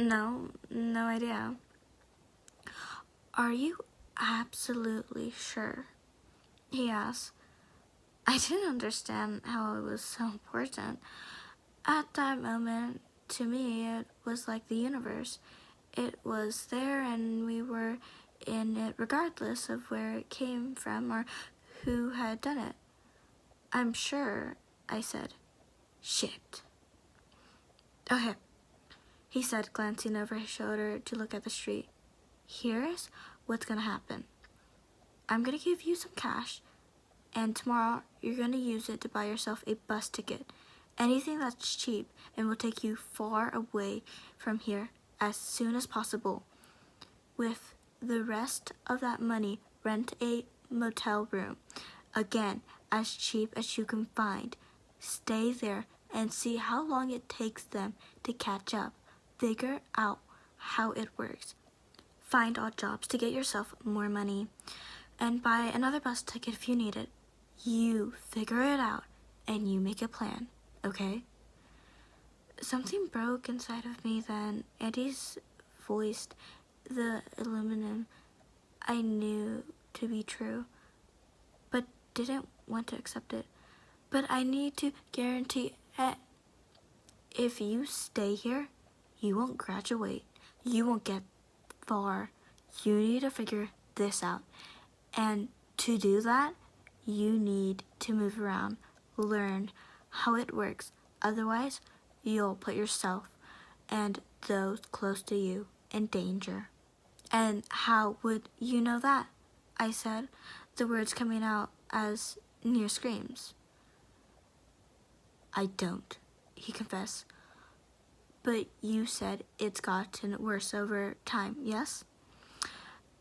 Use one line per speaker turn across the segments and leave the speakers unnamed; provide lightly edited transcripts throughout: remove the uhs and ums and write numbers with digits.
No, no idea. Are you absolutely sure? He asked. I didn't understand how it was so important. At that moment, to me, it was like the universe. It was there and we were in it regardless of where it came from or who had done it. I'm sure, I said. Shit. Okay, he said, glancing over his shoulder to look at the street. Here's what's gonna happen. I'm gonna give you some cash, and tomorrow you're gonna use it to buy yourself a bus ticket. Anything that's cheap and will take you far away from here as soon as possible. With the rest of that money, rent a motel room. Again, as cheap as you can find. Stay there and see how long it takes them to catch up. Figure out how it works. Find odd jobs to get yourself more money. And buy another bus ticket if you need it. You figure it out and you make a plan, okay? Something broke inside of me then. Andy's voice, the aluminum, I knew to be true, but didn't want to accept it. But I need to guarantee it. If you stay here, you won't graduate. You won't get far. You need to figure this out. And to do that, you need to move around, learn how it works. Otherwise, you'll put yourself and those close to you in danger. And how would you know that? I said, the words coming out as near screams. I don't, he confessed. But you said it's gotten worse over time, yes?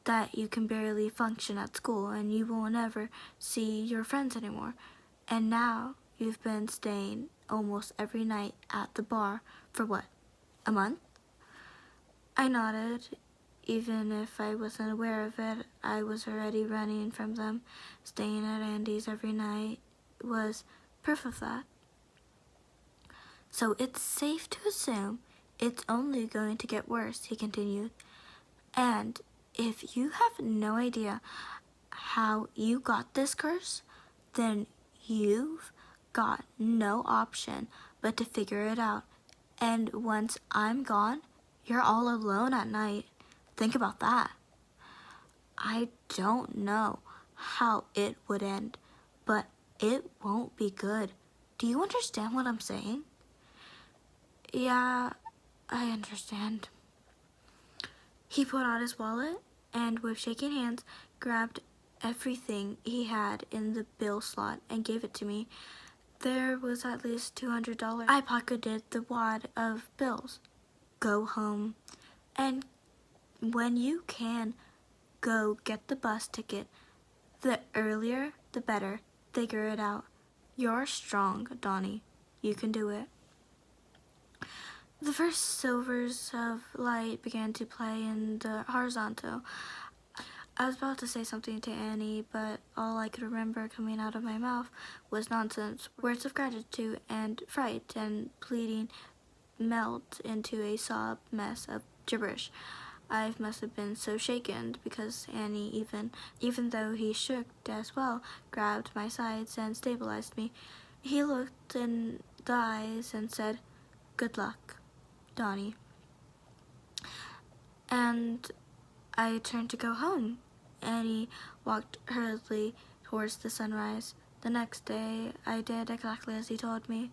That you can barely function at school and you will never see your friends anymore. And now you've been staying almost every night at the bar for what, a month? I nodded. Even if I wasn't aware of it, I was already running from them. Staying at Andy's every night was proof of that. So it's safe to assume it's only going to get worse, he continued. And if you have no idea how you got this curse, then you've got no option but to figure it out. And once I'm gone, you're all alone at night. Think about that. I don't know how it would end, but it won't be good. Do you understand what I'm saying? Yeah, I understand. He pulled out his wallet and, with shaking hands, grabbed everything he had in the bill slot and gave it to me. There was at least $200. I pocketed the wad of bills. Go home. And when you can, go get the bus ticket. The earlier, the better. Figure it out. You're strong, Donnie. You can do it. The first silvers of light began to play in the horizontal. I was about to say something to Annie, but all I could remember coming out of my mouth was nonsense. Words of gratitude and fright and pleading melt into a sob mess of gibberish. I must have been so shaken because Annie, even though he shook as well, grabbed my sides and stabilized me. He looked in the eyes and said, "Good luck, Donnie." And I turned to go home. Annie walked hurriedly towards the sunrise. The next day, I did exactly as he told me.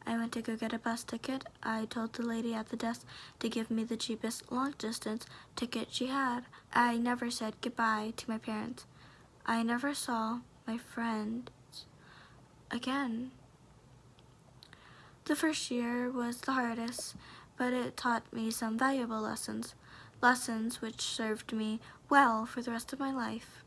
I went to go get a bus ticket. I told the lady at the desk to give me the cheapest long-distance ticket she had. I never said goodbye to my parents. I never saw my friends again. The first year was the hardest, but it taught me some valuable lessons which served me well for the rest of my life.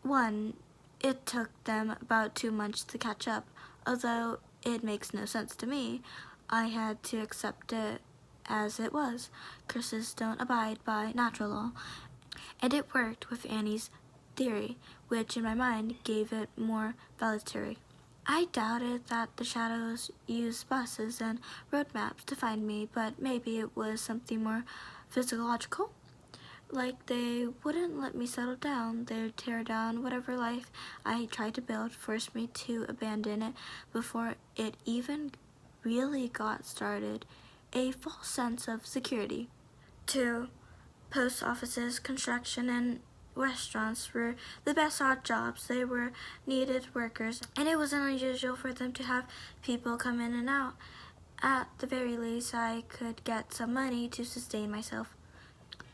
1. It took them about 2 months to catch up. Although it makes no sense to me, I had to accept it as it was. Curses don't abide by natural law. And it worked with Annie's theory, which in my mind gave it more validity. I doubted that the shadows used buses and road maps to find me, but maybe it was something more physiological. Like they wouldn't let me settle down. They'd tear down whatever life I tried to build, force me to abandon it before it even really got started. A false sense of security. 2. Post offices, construction, and restaurants were the best odd jobs. They were needed workers, and it wasn't unusual for them to have people come in and out. At the very least, I could get some money to sustain myself.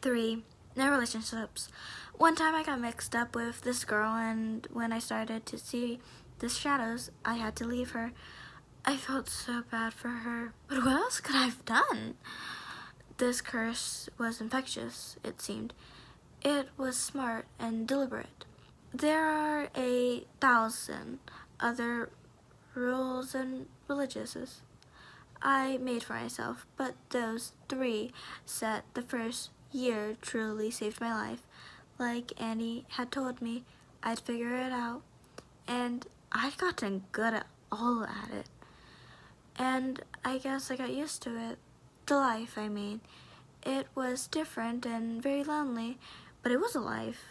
3. No relationships. One time I got mixed up with this girl, and when I started to see the shadows, I had to leave her. I felt so bad for her, but what else could I have done? This curse was infectious, it seemed. It was smart and deliberate. There are 1,000 other rules and religions I made for myself, but those 3 set the first year truly saved my life. Like Annie had told me, I'd figure it out, and I'd gotten good at all at it. And I guess I got used to it. The life, I mean. It was different and very lonely, but it was a life.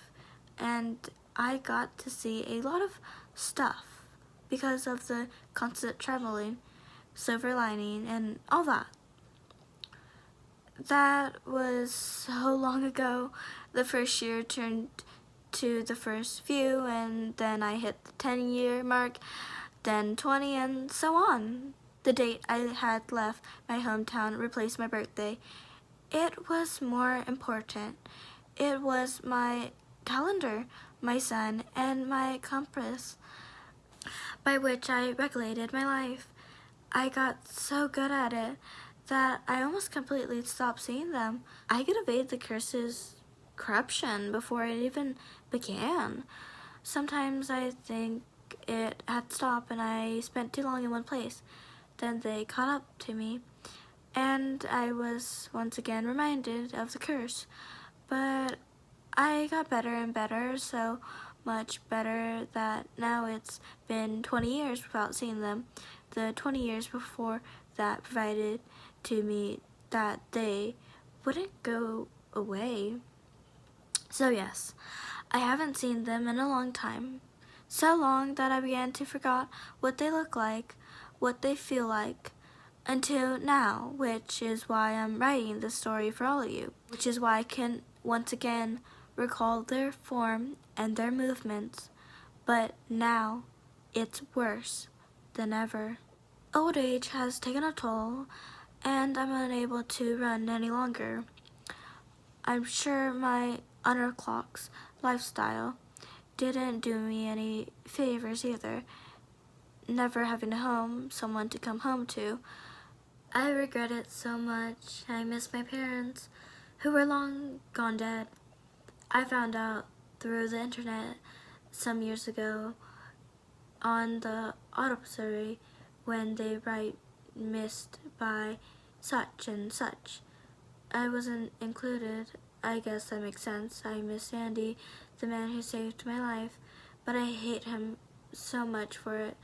And I got to see a lot of stuff because of the constant traveling, silver lining, and all that. That was so long ago. The first year turned to the first few, and then I hit the 10-year mark, then 20, and so on. The date I had left my hometown replaced my birthday. It was more important. It was my calendar, my sun, and my compass by which I regulated my life. I got so good at it that I almost completely stopped seeing them. I could evade the curse's corruption before it even began. Sometimes I think it had stopped and I spent too long in one place. Then they caught up to me, and I was once again reminded of the curse. But I got better and better, so much better that now it's been 20 years without seeing them. The 20 years before that provided to me that they wouldn't go away. So yes, I haven't seen them in a long time. So long that I began to forget what they look like, what they feel like, until now, which is why I'm writing this story for all of you, which is why I can once again recall their form and their movements, but now it's worse than ever. Old age has taken a toll, and I'm unable to run any longer. I'm sure my unorthodox lifestyle didn't do me any favors either, never having a home, someone to come home to. I regret it so much. I miss my parents, who were long gone dead. I found out through the internet some years ago on the autopsy when they write missed by such and such. I wasn't included. I guess that makes sense. I miss Andy, the man who saved my life, but I hate him so much for it.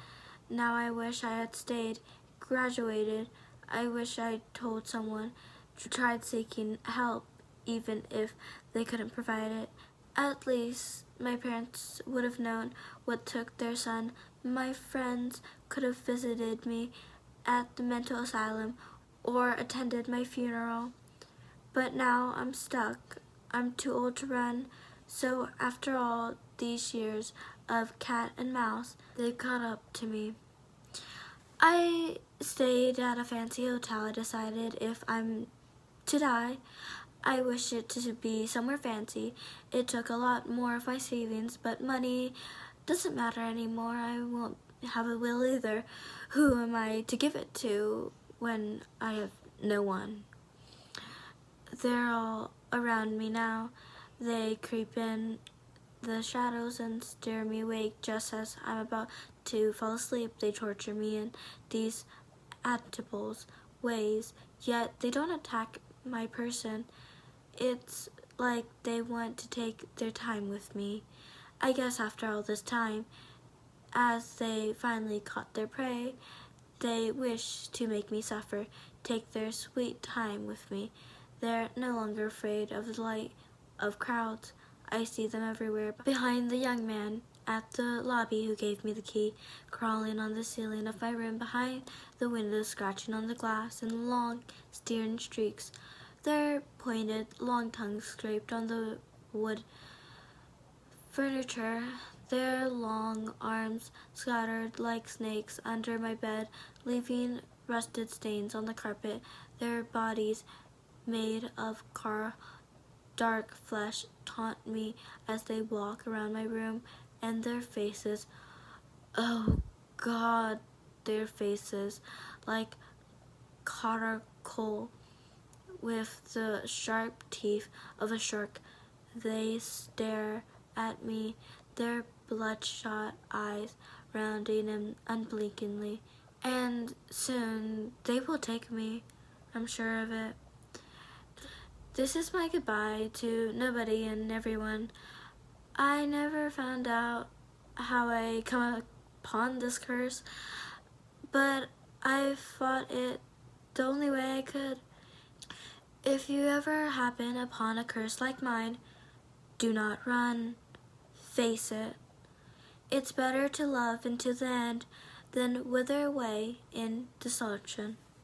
Now I wish I had stayed, graduated. I wish I'd told someone, tried seeking help, even if they couldn't provide it. At least my parents would have known what took their son. My friends could have visited me at the mental asylum or attended my funeral. But now I'm stuck. I'm too old to run. So after all these years of cat and mouse, they've caught up to me. I stayed at a fancy hotel. I decided if I'm to die, I wish it to be somewhere fancy. It took a lot more of my savings, but money doesn't matter anymore. I won't have a will either. Who am I to give it to when I have no one? They're all around me now. They creep in the shadows and stare me awake just as I'm about to fall asleep. They torture me in these adaptable ways, yet they don't attack my person. It's like they want to take their time with me. I guess after all this time, As they finally caught their prey, they wish to make me suffer, take their sweet time with me. They're no longer afraid of the light of crowds. I see them everywhere. Behind the young man at the lobby who gave me the key, crawling on the ceiling of my room, behind the window, scratching on the glass in long, stern streaks. Their pointed, long tongues scraped on the wood furniture, their long arms scattered like snakes under my bed, leaving rusted stains on the carpet. Their bodies, made of dark flesh, taunt me as they walk around my room, and their faces, oh God, their faces, like charcoal with the sharp teeth of a shark. They stare at me, their bloodshot eyes rounding and unblinkingly. And soon they will take me, I'm sure of it. This is my goodbye to nobody and everyone. I never found out how I come upon this curse, but I fought it the only way I could. If you ever happen upon a curse like mine, do not run. Face it. It's better to love until the end than wither away in desolation.